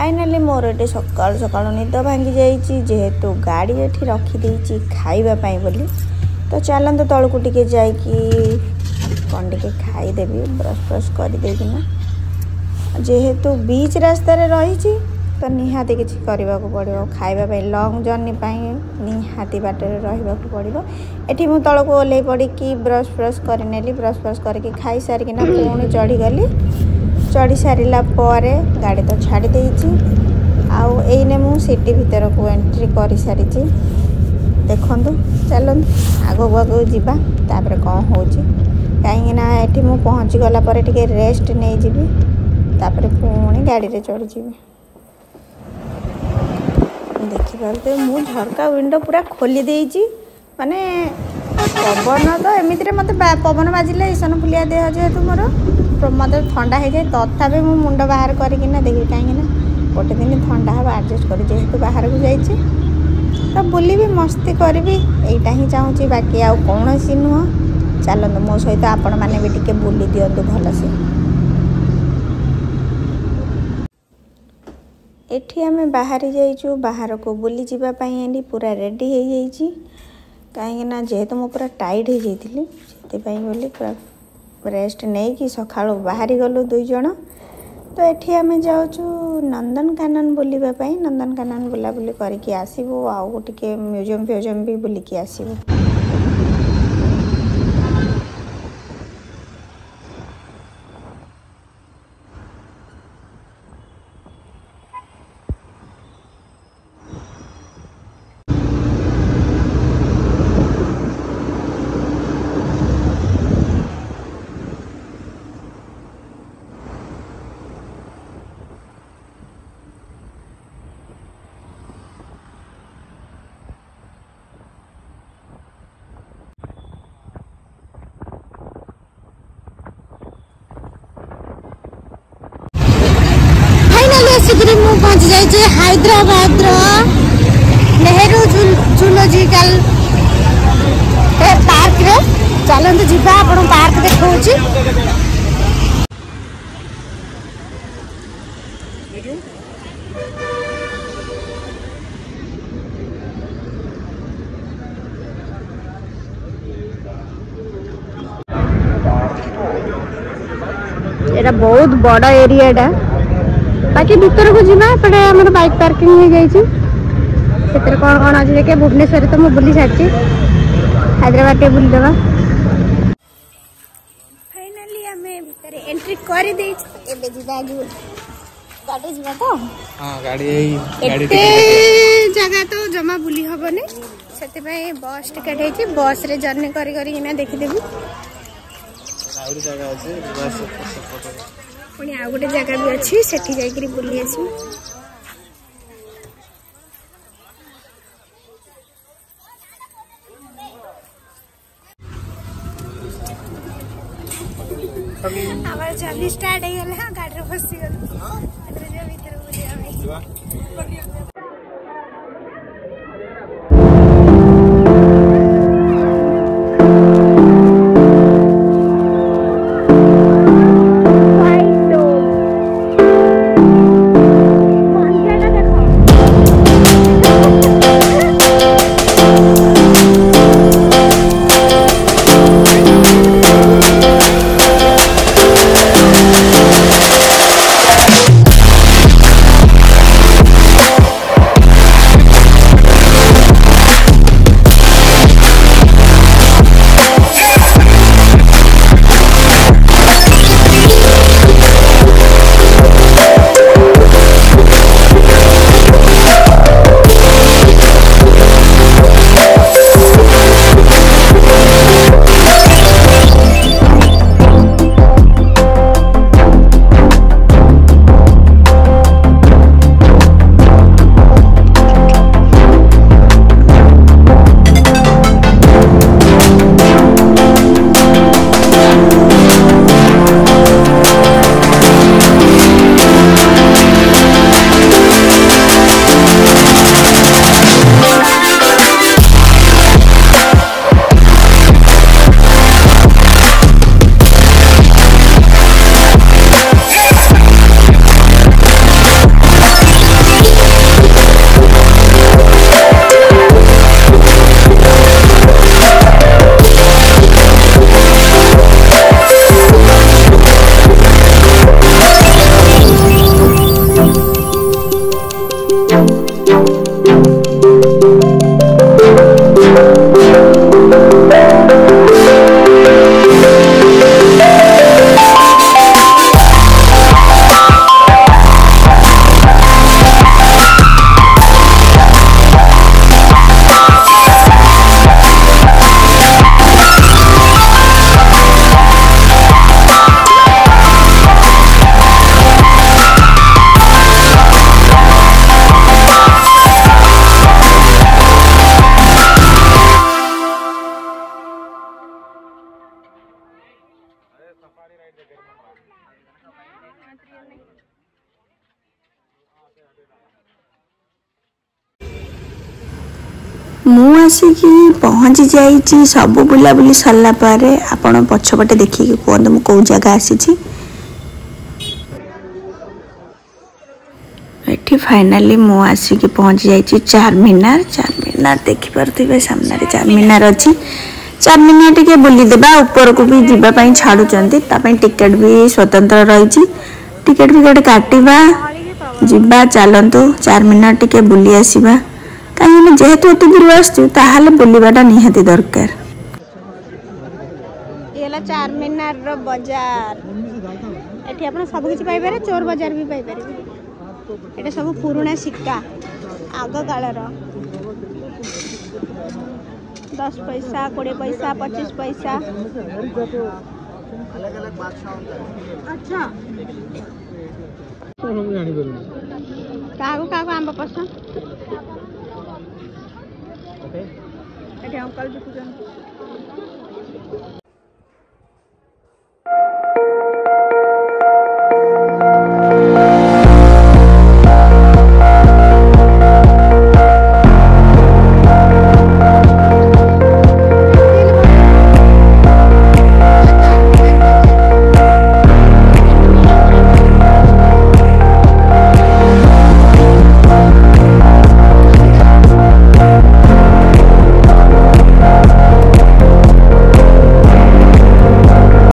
Finally मोर ये सकाल सकाल निद भांगी जाइए जेहेतु गाड़ी एठी रखी देइछि खाइबा बोली तो चलते तलू टिके जाइकी कौन टिके खाईदेवी ब्रश ब्रश करदेकिना जेहेतु बीच रास्ता रही तो निहाती किसी करने को पड़ो खाइबा लंग जर्नी निहाती बाटर रहा पड़ो एटी मु तलक ओल्ल पड़ी ब्रश ब्रश करनेली ब्रश ब्रश करके खाई सारिकिना पुणी चढ़ीगली चढ़ी सारा पर गाड़ी तो छाड़ी देइछि आउ एने मु सिटी भीतर को एंट्री कर सारी देखु चलते आगो आगो जावा तापर कौन हो कहीं मु पहुँची गला पर टिके रेस्ट नहीं जीवी तापर पुणी गाड़ी रे चढ़ी जीवी देखिए मु झरका विंडो पूरा खोली देइछि माने पवन तो एमती मत पवन बाजिले ईसन फुलिया देह जेहेतु मोर मत ठंडा हो जाए तथापि मु मुंड बाहर करना देखी कहीं गोटे दिन ठंडा हम आडजस्ट कर जेहेतु बाहर को जाइए तो बुली मस्ती करी यहीटा ही चाहूँगी बाकी आउ कौन सी नुह चलते मो सहित आपण मैंने भी टिके बुली दिंतु भलसे एठी आमे बाहरी जाइचु बाहर को बुली जावाई पूरा रेडी हो जाइए कहीं जेहेतु मु पूरा टाइट हो जाइली से बोली पूरा रेस्ट नहीं कि सकाळु बाहरी गलु दुई जण तो एठी आमे जाउचु नंदनकानन बुलिबाई नंदनकानन बुलाबुली करके आसबू आउ टिके म्यूजियम फ्यूजियम भी बुलिकी आसबू पहुंच जाइए हैदराबाद नेहरू जूलॉजिकल पार्क रे चलते जीवा आपण पार्क देखौछि एटा बहुत बड़ा एरिया डा बाकी भीतर को जीवा एपटे आम बाइक पार्किंग हो जाइए कौन कौन अच्छे देखे भुवनेश्वर तो मुझे बुली सारी हैदराबाद टे बुली देवा फाइनली आम भीतर एंट्री कर गाड़ी जीवा तो हां गाड़ी जगह तो जमा बुली हबने से बस टिकेट है बस रे जर्नी करी देखीदेवी पुणी आउ गोटे जगह भी अच्छी सेठी जाइकरी बुली आसी हमारे जर्नी स्टार्ट हो गला गाड़ी बसी गल भीतर बुलिया ମୁଁ ଆସିକି ପହଞ୍ଚି ଯାଇଛି। ସବୁ ବୁଲାବୁଲି ସରିଲା ପରେ ଆପଣ ପଛପଟେ ଦେଖିକି କୁହନ୍ତୁ ମୁଁ କେଉଁ ଜାଗା ଆସିଛି। ଏଠି ଫାଇନାଲି ମୁଁ ଆସିକି ପହଞ୍ଚି ଯାଇଛି ଚାରମିନାର। ଚାରମିନାର ଦେଖିପାରୁଥିବେ ସାମ୍ନାରେ ଚାରମିନାର ଅଛି। ଚାରମିନାର ଟିକେ ବୁଲିଦେବା। ଉପରକୁ ବି ଯିବା ପାଇଁ ଛାଡ଼ୁଛନ୍ତି, ତା ପାଇଁ ଟିକେଟ୍ ବି ସ୍ୱତନ୍ତ୍ର ରହିଛି। ଟିକେଟ୍ ଫିକେଟ୍ କାଟିବା, ଯିବା। ଚାଲନ୍ତୁ ଚାରମିନାର ଟିକେ ବୁଲି ଆସିବା। କାହିଁକିନା ଯେହେତୁ ଏତେ ଦୂର ଆସୁଛୁ ତାହେଲେ ବୁଲିବାଟା ନିହାତି ଦରକାର। ଇଏ ହେଲା ଚାରମିନାରର ବଜାର। ଏଠି ଆପଣ ସବୁ କିଛି ପାଇପାରିବେ, ଚୋର ବଜାର ବି ପାଇପାରିବେ। ଏଟା ସବୁ ପୁରୁଣା ସିକ୍କା ଆଗ କାଳର। 10 पैसा 20 पैसा 25 पैसा। अच्छा କାହାକୁ ଆମ୍ବ ପସନ୍ଦ? ଏଠି ଅଙ୍କଲ ବିକୁଛନ୍ତି।